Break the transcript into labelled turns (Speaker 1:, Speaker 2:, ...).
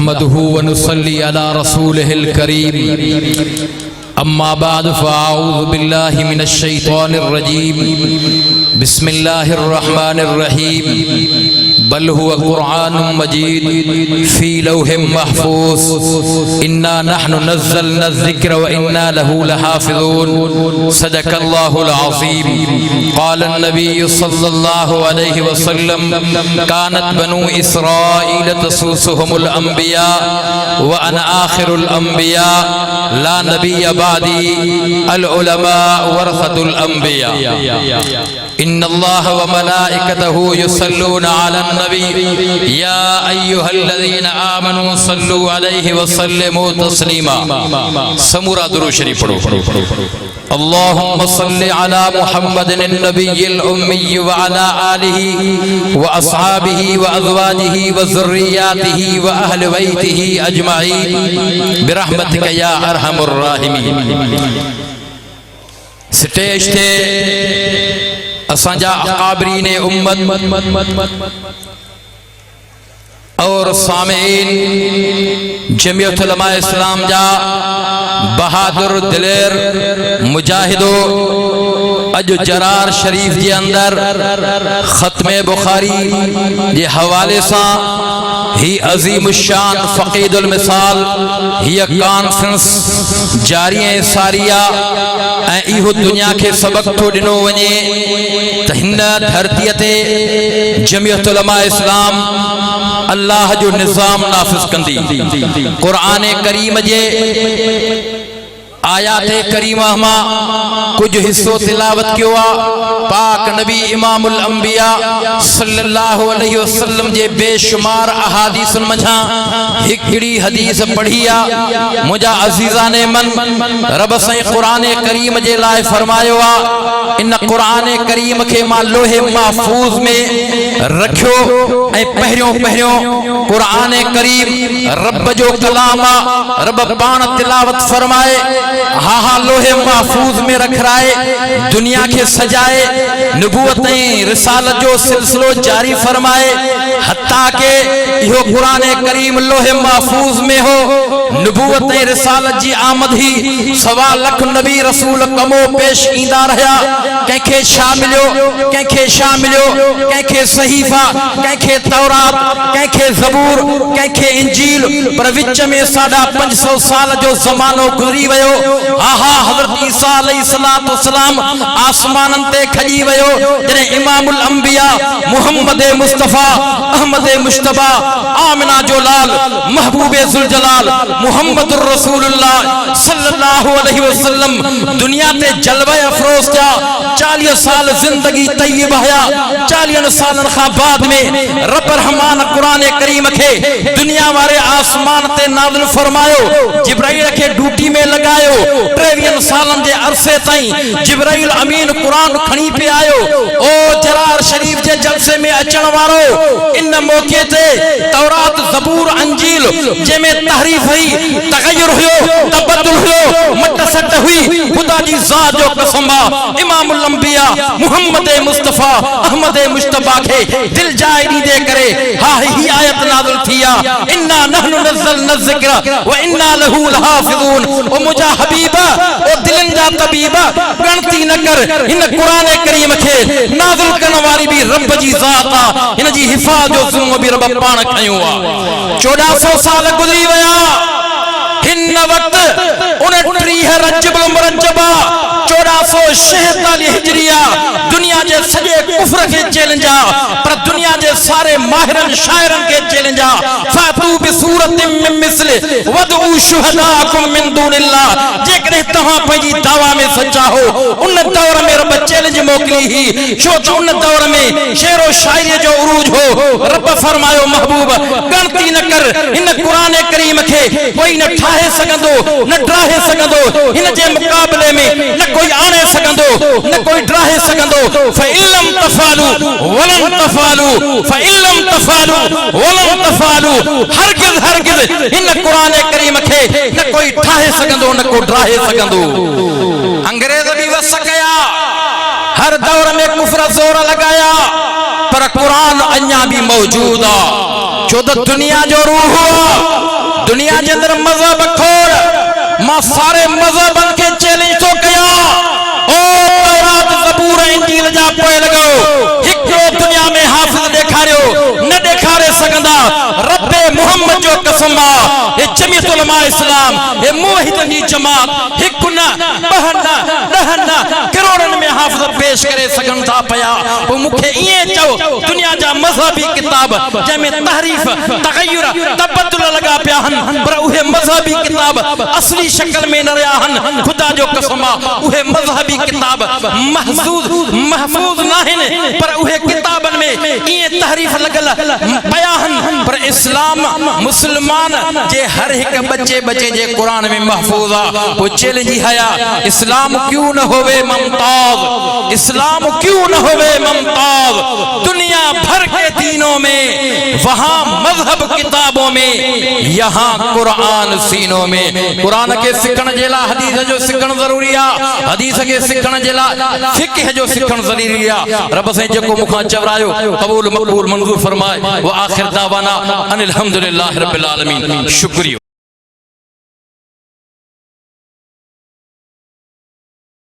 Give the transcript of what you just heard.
Speaker 1: नहमदुहु व नुसल्ली अला रसूलिहिल करीम अम्मा बाद फ़अऊज़ु बिल्लाहि मिनश शैतानिर रजीम बिस्मिल्लाहिर रहमानिर रहीम बल हुवा क़ुरआनुम मजीद फ़ी लौहिम महफ़ूज़ इन्ना नहनु नज़्ज़लना ज़िक्र व इन्ना लहू लहाफ़िज़ून सदक़ल्लाहुल अज़ीम क़ाल नबी सल्लल्लाहु अलैहि वसल्लम कानत बनु इसराईल तसूसुहुमुल अंबिया व अना आखिरुल अंबिया ला नबिय्य बादी अल उलमा वरसतुल अंबिया इन्नल्लाह व मलाइकतहु युसल्लूना अलन नबी या अय्युहल्लज़ीना आमनू सल्लु अलैहि व सल्लिमू तस्लीमा। समूरा दुरूद शरीफ पढ़ो। अल्लाहुम्मा सल्लि अला मुहम्मदिन नबिय्यिल उम्मी व अला आलिहि व अस्हाबिहि व अज़वाजिहि व ज़ुर्रिय्यातिहि व अहलि बैतिहि अजमईन बिरहमतिका या अरहमुर राहिमीन। स्टेज ते असांजा अकाबरीन उम्मत और सामीन जमीयत उलमा इस्लाम जा बहादुर दिलेर मुजाहिदो अज जरार शरीफ के अंदर खत्मे बुखारी के हवाले से ही अजीम शान फ़क़ीदुल मिसाल ही कॉन्फ्रेंस जारी है सारिया इहो दुनिया के सबक तो दिनो वने त हिन धरती ते जमीयत उलमा इस्लाम अल्लाह जो निज़ाम नाफिज कंदी। कुरान करीम जे आयात करीमा मां कुछ हिस्सो तिलावत कियो आ। पाक नबी इमामुल अंबिया सल्लल्लाहु अलैहि वसल्लम जे बेशुमार अहादीस मझा हिकड़ी हदीस पढ़ी आ। मुजा अजीजाने मन रब साईं कुरान करीम जे लाए फरमायो आ इन कुरान करीम के मां लोहे महफूज में रखियो ऐ पहिरियों पहिरियों कुरान करीम रब जो कलाम आ। रब पान तिलावत फरमाए हा हा लोहे महफूज में रख रहा है दुनिया के सजाए नबूवतें रिसालत जो सिलसिलो जारी फरमाए हत्ता के यो कुरान करीम लोहे महफूज में हो नबूवतें रिसालत जी आमद ही 1.25 लाख नबी रसूल कमो पेश ईंदा रहा। कंखे छा मिलियो कंखे छा मिलियो कंखे सहीफा कंखे तौरात कंखे ज़बूर कंखे इंजील पर विच में 550 साल जो ज़मानो गुज़री वियो। हा हा हज़रत ईसा अलैहिस्सलाम आसमानन ते खड़ी वियो जने इमामुल अंबिया मुहम्मद मुस्तफा अहमद मुश्तबा आमिना जो लाल महबूबे जुल जलाल मुहम्मदुर रसूलुल्लाह सल्लल्लाहु अलैहि वसल्लम दुनिया ते जलवा अफरोज जा 40 साल जिंदगी तय्यब हया। 40 सालन खां बाद में रब रहमान कुरान करीम के दुनिया वाले आसमान ते नाज़िल फरमायो। जिब्राइल के ड्यूटी में लगायो 23 सालन जे अरसे ताई जिब्राइल अमीन कुरान खणी पे आयो। ओ जरार शरीफ जे जलसे में अचण वारो इन मौके ते तौरात ज़बूर अंजील जेमे तहरीफ हुई तगय्युर हुयो तबद्दुल हुयो मटसट हुई खुदा जी ज़ात जो कसम इमामुल अंबिया मुहम्मद मुस्तफा अहमद मुश्तबा के दिल जाए नी दे करे हा ही आयत नाज़िल थिया इन्ना नहनु नज़्ज़लना ज़िक्र व इन्ना लहू लहाफ़िज़ून। ओ मुजा हबीबा ओ दिलन जा तबीबा गणती न कर इन कुरान करीम के नाज़िल करने वाली भी रब जी ज़ात आ। इन जी हिफाज़त जो ज़िम्मो भी रब पाण खयो आ। 1400 साल गुज़री विया हिन वक्त 29 रजब मुरज्जबा 1446 हिजरिया दुनिया जे सजे कुफ्र के चैलेंजा पर दुनिया जे सारे माहिरन शायरन के चैलेंजा फातू बिसूरतिन मिन मिस्लि वदउ शुहदाकुम मिन दूनिल्लाह। जेकरे तहां पंहिंजी दावा में सच्चा हो उन दौर में रब चैलेंज मोकली ही छो तो उन दौर में शेर और शायरी जो उरूज हो रब फरमायो महबूब गणती न कर इन कुरान करीम के कोई न ठाहे सकंदो न ड्राहे सकंदो इन जे मुकाबले में न कोई आने सकंदो न कोई ड्राहे सकंदो। फइल्लम तफालू वलन तफालू फइल्लम तफालू वलन तफालू हरगिज़ हरगिज़ इन कुरान करीम के न कोई ठाहे सकंदो न कोई ड्राहे सकंदो। अंग्रेज भी वस कया हर दौर में कुफ्र जोर लगाया पर कुरान अन्या भी मौजूद आ। जो दुनिया जो रूह मोहम्मद जो कसम ये जमीयत उलमा इस्लाम ये मुवहिदन जी जमात हिक न बहना दहना करोड़न में हाफिज पेश करे सगन था पया वो मुखे ये चो दुनिया जा मजहबी किताब जमे तहरीफ तगय्युर तबद्दुल लगा पिया हन पर उहे मजहबी किताब असली शक्ल में न रहा हन खुदा जो कसम उहे मजहबी किताब महफूज नाहिन पर उहे किताबन में ये तहरीफ लगल पया हन पर इस्लाम मुसलमान जे हर एक बच्चे बच्चे जे कुरान में महफूज आ वो चैलेंज हया इस्लाम क्यों न होवे मुमताज इस्लाम क्यों न होवे मुमताज दुनिया भर के दीनों में वहां मजहब किताबों में यहाँ कुरान सीनों में कुरान के सिखण जेला हदीस जो सिखण जरूरी आ हदीस के सिखण जेला फिक्ह जो सिखण जरूरी आ रब से जेको मुखा चवरायो कबूल मकबूल मंजूर फरमाए वो आखिर दावाना अनिल हम्दुलिल्लाह रब्बिल आलमीन शुक्रिया।